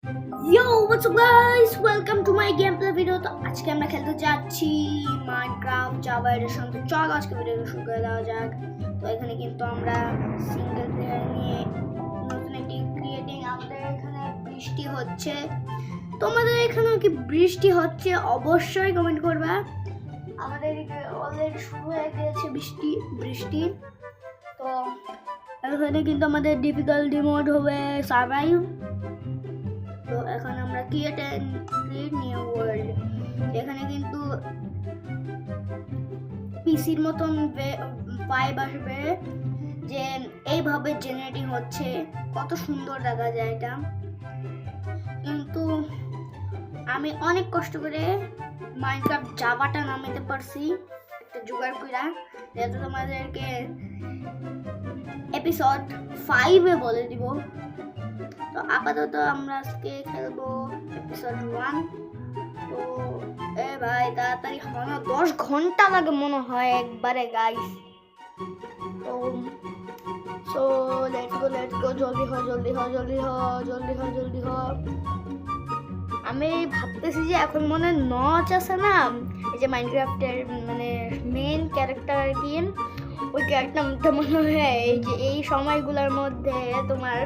Yo, what's up guys? Welcome to my gameplay video. তো আজকে আমরা খেলতে যাচ্ছি মাইনক্রাফট জাভা এডিশন। তো চলো আজকে ভিডিওটা শুরু করে দেওয়া যাক। তো এখানে কিন্তু আমরা সিঙ্গেল প্লেয়ার নিয়ে নতুন একটি ক্রিয়েটিং। আমাদের এখানে বৃষ্টি হচ্ছে, তোমাদের এখানেও কি বৃষ্টি হচ্ছে? অবশ্যই কমেন্ট করবা। আমাদের অলরেডি শুরু হয়ে গিয়েছে বৃষ্টি। তো এখানে কিন্তু আমাদের ডিফিকাল্টি মোড হবে সার্ভাইভ। তো এখন আমরা ক্রিয়েট নিউ ওয়ার্ল্ড। এখানে কিন্তু পিসির মতন ভাইব আসবে, যে এইভাবে জেনারেটিং হচ্ছে, কত সুন্দর দেখা যায় এটা। কিন্তু আমি অনেক কষ্ট করে মাইনক্রাফট জাভাটা নামাতে পারছি একটা জোগাড় কইরা, যেটা তোমাদেরকে এপিসোড 5-এ বলে দিব। তো আপাতত আমরা আজকে খেলবো এপিসোড 1। তো ভাই তাড়াতাড়ি হয় না, 10 ঘন্টা লাগে মনে হয় একবারে গাইস। তো সো লেটস গো জলদি হ। আমি ভাবতেছি যে এখন মনে নচ আছে না, এই যে মাইনক্রাফটের মানে মেইন ক্যারেক্টার আর কি, ওই ক্যারেক্টারটা মনে হয় এই সময়গুলোর মধ্যে তোমার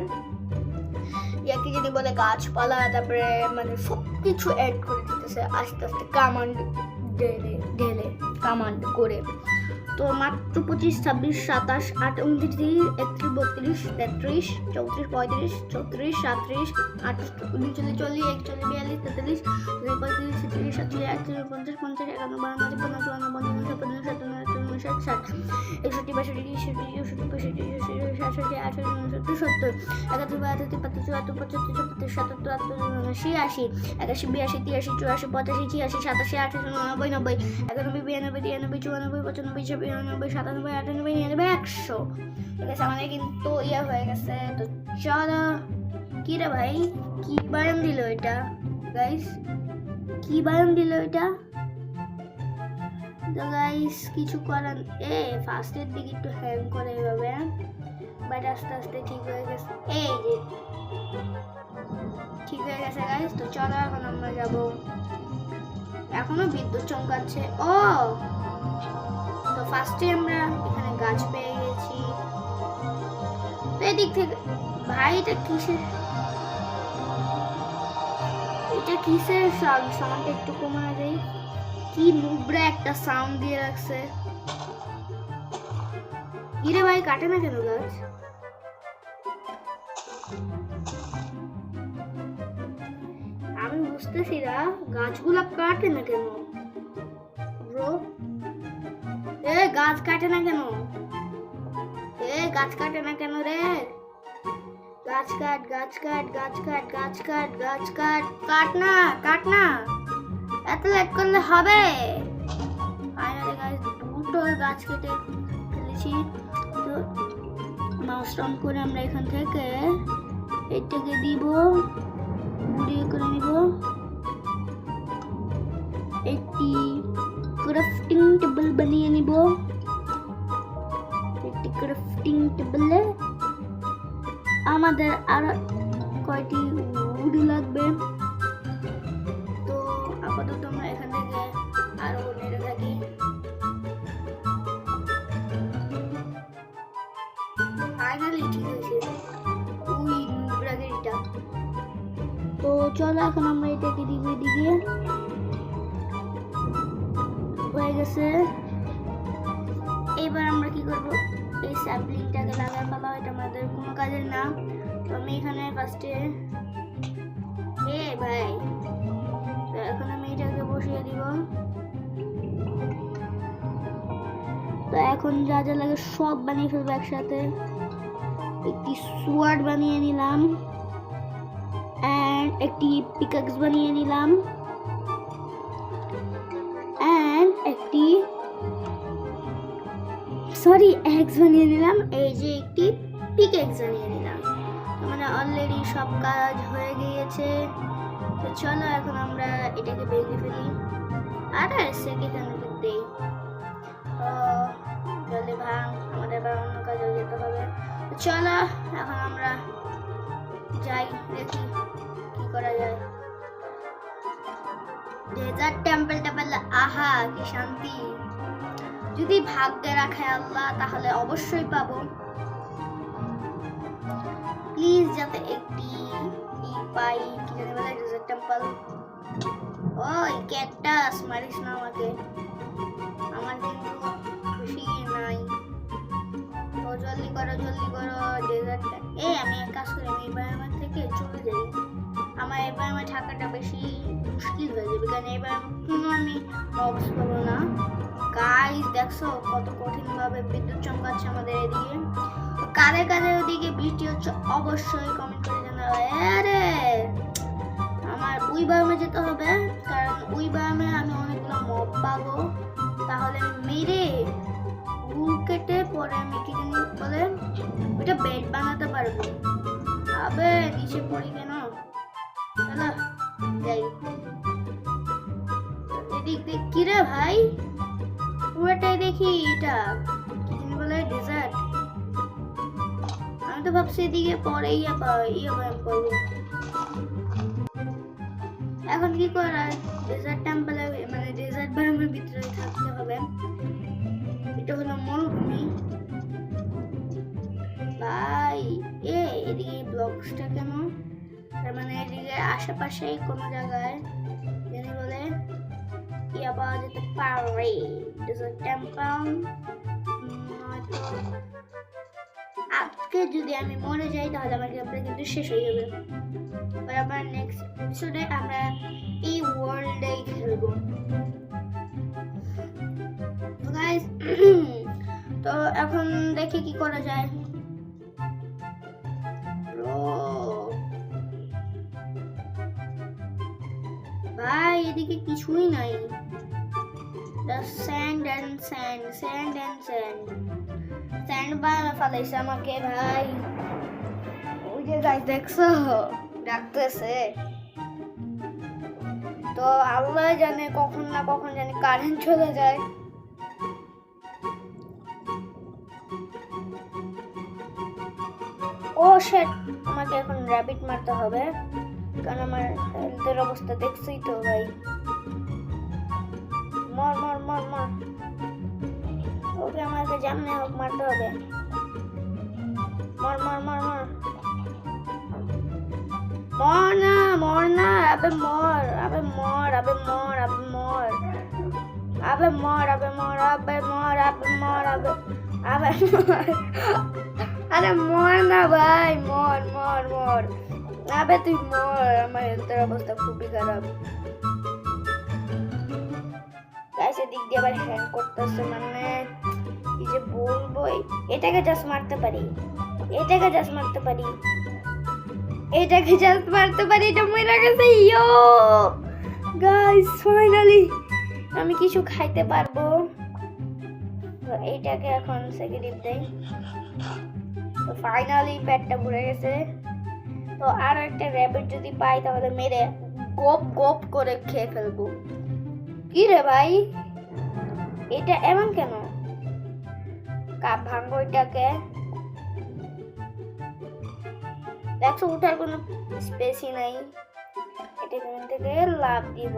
কি যদি বলে গাছপালা, তারপরে মানে সব কিছু অ্যাড করে দিতেছে আস্তে আস্তে কমান্ড ঢেলে কমান্ড করে। তো মাত্র 25, 26, 27, 28, 29, 30, 31, 32, 33, 34, 35, 36, 37, 38, 39, 40, 41, 42, 43, 44, 45, 46, 47, 48, 49, 50, 51, 52, 53, 54, 55, 56, 57, 58, 59, 60, 61, 62, 63, 64, 65, 66, 67, 68, 69, 70, 100। ঠিক আছে, আমাদের কিন্তু ইয়ে হয়ে গেছে। তো চলো, কি রে ভাই, কি বারণ দিল এটা গাইস? কি বারণ দিল এটা? তো গাইস কিছু করার ফার্স্টের দিকে একটু হ্যাং করে এভাবে, বাট আস্তে আস্তে ঠিক হয়ে গেছে। এই যে ঠিক হয়ে গেছে গাইস। তো চলো এখন আমরা যাব। এখনো বিদ্যুৎ চমকাচ্ছে। ও তো ফার্স্টে আমরা এখানে গাছ পেয়ে গেছি। তো এদিক থেকে ভাই এটা কিসের সাউন্ড একটু কমানো যায়? কি নুবরা একটা সাউন্ড দিয়ে রাখছে। ইরে ভাই কাটে না কেন গাছ? আমি বুঝতেছি না গাছগুলা কাটে না কেন ব্রো। গাছ কাটে না কেন? গাছ কাটে না কেন রে? গাছ কাট না। এত লেট করলে হবে? ফাইনালি গাইস দুটো গাছ কেটে ফেলেছি। তো মাউস অন করে আমরা এখান থেকে এটাকে দিব, গুঁড়িয়ে করে নিব। একটি ক্রাফটিং টেবিল বানিয়ে নিব। একটি ক্রাফটিং টেবিলে আমাদের আর কয়টি উড লাগবে। তো আপাতত আমরা এখান থেকে আরো নেড়ে থাকি। ফাইনালি ঠিক হয়েছে ওই নুবরাগেরটা। তো চলো এখন আমরা এটাকে দিব, এদিকে হয়ে গেছে। এবার আমরা কি করব? এই স্যাপলিংটাকে লাগাই ফেলা, এটা আমাদের কোনো কাজের না। তো আমি এখানে ফার্স্টে ভাই, তো এখন আমি এটাকে বসিয়ে দিব। তো এখন যা যা লাগে সব বানিয়ে ফেলবো একসাথে। একটি সোয়ার্ড বানিয়ে নিলাম, এন্ড একটি পিকাক্স বানিয়ে নিলাম, এন্ড একটি এক্স বানিয়ে নিলাম। এই যে একটি পিকাক্স বানিয়ে নিলাম। মানে অলরেডি সব কাজ হয়ে গিয়েছে। তো চলো এখন আমরা এটাকে ভেঙে ফেলি। আর সেকেন্ড দেই। জলদি ভাঙ, আমাদের এবার অন্য কাজে যেতে হবে। চলো এখন আমরা যাই, দেখি কি করা যায়। ডেজার্ট টেম্পল আহা কি শান্তি। যদি ভাগ্যে রাখে আল্লাহ তাহলে অবশ্যই পাবো। প্লিজ যাতে একটি পাই, কি জানি বলে ডেজার্ট টেম্পল। ওই ক্যাকটাস মারিস না আমাকে, আমার কিন্তু খুশি নাই। তো জলদি করো ডেজার্ট। আমি এক কাজ করি, আমি এবার আমার থেকে চলে যাই। আমার এবার আমার থাকাটা বেশি মুশকিল হয়ে যাবে, কারণ এবার কোনো আমি মবস পাবো না। গাইস দেখছো কত কঠিন ভাবে বিদ্যুৎ চমকাচ্ছে আমাদের এদিকে। কাদের কাদের ওদিকে বৃষ্টি হচ্ছে অবশ্যই কমেন্ট করে জানাবে। আরে আমার ওই বায়ামে যেতে হবে, কারণ ওই বায়ামে আমি অনেকগুলো মব পাবো। তাহলে আমি মেরে রুল কেটে পরে আমি কি জানি বলে ওইটা বেড বানাতে পারবো। আবে নিচে পড়ি কেন, চলো যাই। এদিক দেখ কি রে ভাই, পুরোটাই দেখি এটা কি জানি বলে ডেজার্ট। আমি তো ভাবছি এদিকে পরে ইয়ে পাবো। এখন কি করার, ডেজার্ট টেম্পলে মানে ডেজার্ট বায়ামের ভিতরে থাকতে হবে। এটা হলো মরুভূমি ভাই। এদিকে ব্লকসটা কেন, তার মানে এদিকে আশেপাশে কোনো জায়গায় জানি বলে ইয়া পাওয়া যেতে পারে ডেজার্ট টেম্পল। আজকে যদি আমি মরে যাই তাহলে আমার গেমটা কিন্তু শেষ হয়ে যাবে। আবার নেক্সট এপিসোডে আমরা এই ওয়ার্ল্ডে খেলবো গাইস। তো এখন দেখি কি করা যায়। ভাই এদিকে কিছুই নাই, স্যান্ড বানানো ফেলাইছে আমাকে ভাই। ওই যে গাইস দেখছো ডাকতেছে, তো আল্লাহ জানে কখন না কখন জানি কারেন্ট চলে যায়। ও শিট, আমাকে এখন র‍্যাবিট মারতে হবে, কারণ আমার হেলথের অবস্থা দেখছই তো ভাই। মর মর মর মর, ওকে আমাকে জামনে হোক মারতে হবে। মর মর মর মর মর না, মর না, আবে মর, আবে মর, আবে মর, আবে মর, আবে মর, আবে মর, আবে মর, আবে মর, আবে আবে মর। আরে মর না ভাই, মর মর মর, আবে তুই মর। আমার হেলথের অবস্থা খুবই খারাপ গাইস। এদিক দিয়ে আবার হ্যাং করতেছে, মানে কি যে বলবো। এটাকে জাস্ট মারতে পারি, এটাকে জাস্ট মারতে পারি, এটাকে জাস্ট মারতে পারি। এটা মরে গেছে। ইয়ো গাইস ফাইনালি আমি কিছু খাইতে পারবো। তো এইটাকে এখন সেকেন্ড দেই। তো ফাইনালি পেটটা ভরে গেছে। তো আর একটা র‍্যাবিট যদি পাই তাহলে মেরে গোপ গোপ করে খেয়ে ফেলবো। কি রে ভাই, এটা এমন কেন? কাপ ভাঙবো এটাকে। দেখো উঠার কোনো স্পেসই নাই। এটা এখান থেকে লাভ দিব,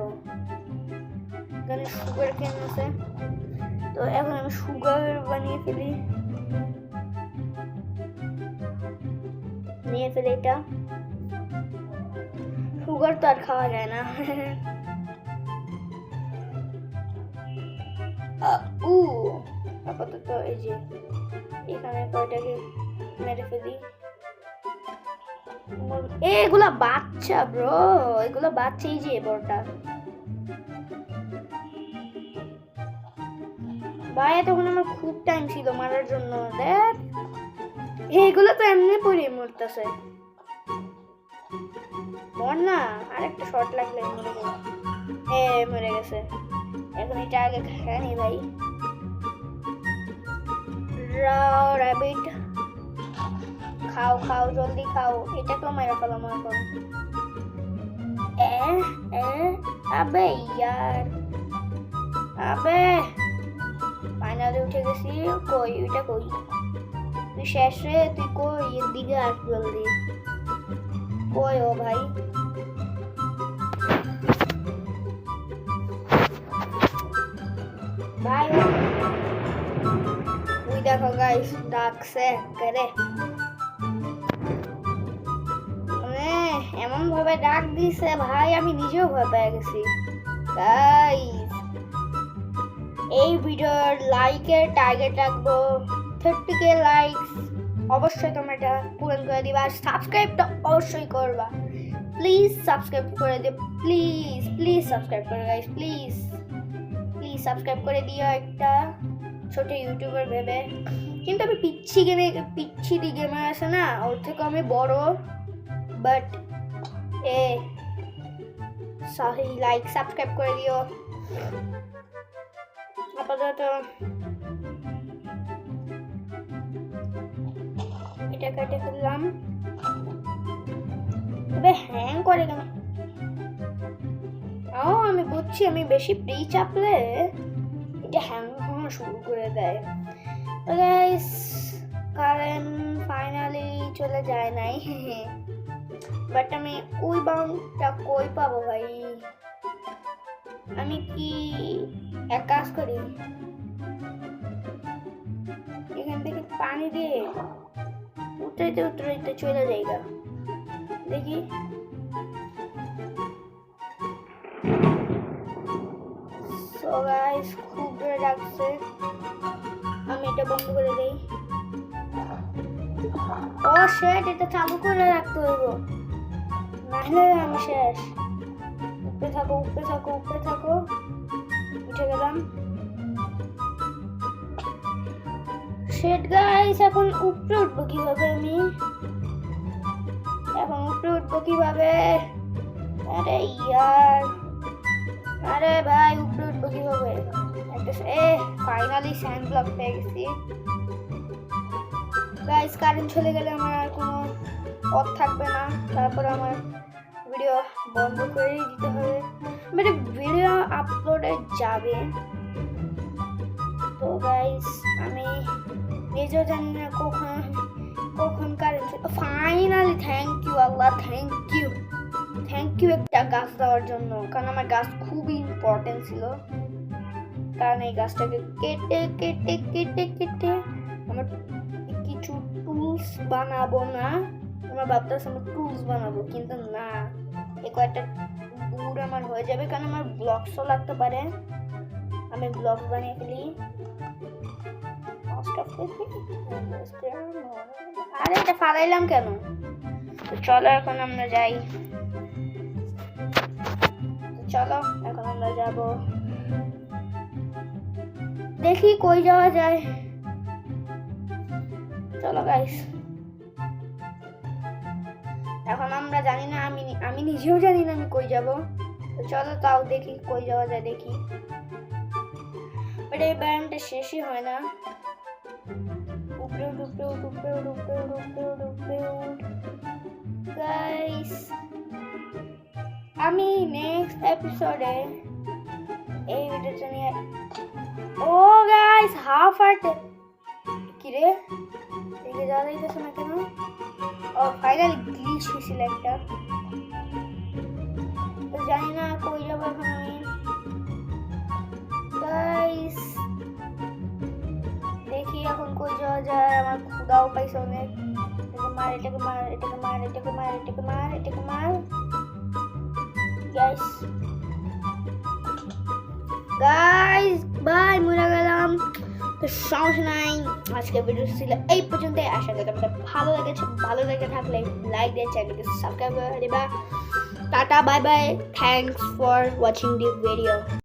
এখানে সুগার কেন আছে। তো এখন আমি সুগার বানিয়ে ফেলি, নিয়ে ফেলি এটা। সুগার তো আর খাওয়া যায় না। আপাতত এই যে এখানে কয়টাকে মেরে ফেলি। এগুলা বাচ্চা ব্রো, এগুলো বাচ্চা। এই যে বড়টা ভাই, তখন আমার খুব টাইম ছিল মারার জন্য। দেখ এইগুলো তো এমনি পড়ে মরতেছে। মর না, আরেকটা শট লাগলে মরে যাবে। মরে গেছে। এখন এটা আগে খেয়ে নি ভাই। র‍্যাবিট খাও খাও, জলদি খাও। এটাকেও মেরে ফেলাম এখন। আবে ইয়ার, আবে ফাইনালি উঠে গেছি। কই ওইটা, কই তুই? শেষ রে, তুই কই? এদিকে আস জলদি। কই ও ভাই? গাইস ডাকছে করে মানে এমন ভাবে ডাক দিছে ভাই আমি নিজেও ভয় পেয়ে গেছি গাইস এই ভিডিওর লাইকের টার্গেট রাখবো 30k লাইকস অবশ্যই তোমরা এটা পূরণ করে দিবা আর সাবস্ক্রাইবটা অবশ্যই করবা প্লিজ সাবস্ক্রাইব করে দিও প্লিজ সাবস্ক্রাইব করো গাইস প্লিজ সাবস্ক্রাইব করে দিও একটা ছোট ইউটিউবার ভেবে কিন্তু আমি পিচ্ছি গেমার আছে না ওর থেকে আমি বড় বাট সরি লাইক সাবস্ক্রাইব করে দিও আপাতত এটা কেটে ফেললাম তবে হ্যাং করে কেন আমি বুঝছি আমি বেশি প্রি চাপলে এটা হ্যাং হওয়া শুরু করে দেয় তো গাইস কারেন্ট ফাইনালি চলে যায় নাই বাট আমি ওই বাউন্ডটা কই পাবো ভাই আমি কি এক কাজ করি এখান থেকে পানি দিয়ে উতরাইতে চলে যাইগা দেখি সো গাইস খুব জোরে ডাকছে আমি এটা বন্ধ করে দেই ও শিট এটা চালু করে রাখতে হইব নাহলে আমি শেষ উপরে থাকো উঠে গেলাম শিট গাইস এখন উপরে উঠবো কিভাবে আমি আরে ইয়ার আরে ভাই উপরে উঠবো কিভাবে ফাইনালি স্যান্ড ব্লক পেয়ে গেছি গাইস কারেন্ট চলে গেলে আমার আর কোনো পথ থাকবে না তারপর আমার ভিডিও বন্ধ করে দিতে হবে মানে ভিডিও আপলোডে যাবে তো গাইস আমি নিজেও জানি না কখন current finally thank you Allah thank you একটা গাছ দেওয়ার জন্য কারণ আমার গাছ খুবই ইম্পর্টেন্ট ছিল কারণ এই গাছটাকে কেটে আমার কিছু টুলস বানাবো না আমার ভাবতেছি আমি টুলস বানাবো কিন্তু না এই কয়েকটা গুড় আমার হয়ে যাবে কারণ আমার ব্লকসও লাগতে পারে আমি ব্লকস বানিয়ে ফেলি আরে এটা ফালাইলাম কেন চলো এখন আমরা যাই এখন আমরা যাব দেখি কই যাওয়া যায় চলো গাইস এখন আমরা জানি না আমি নিজেও জানি না আমি কই যাব চলো তাও দেখি কই যাওয়া যায় দেখি বাট এই ব্যায়ামটা শেষই হয় না গাইস আমি নেক্সট এপিসোডে এই ভিডিওটা নিয়ে ও গাইস হাফ আর্ট কি রে এদিকে যাওয়া যাইতেছে না কেন ও ফাইনালি গ্লিচ হয়েছিল একটা তো জানি না কই যাবো এখন আমি গাইস দেখি এখন কই যাওয়া যায় আমার ক্ষুধাও পাইছে অনেক এটাকে মার গাইস বাই মরে গেলাম তো সমস্যা নাই আজকে ভিডিও ছিল এই পর্যন্ত আশা করি তোমাদের ভালো লেগে থাকলে লাইক দিয়ে চ্যানেলকে সাবস্ক্রাইব করে দিবা tata bye bye thanks for watching this video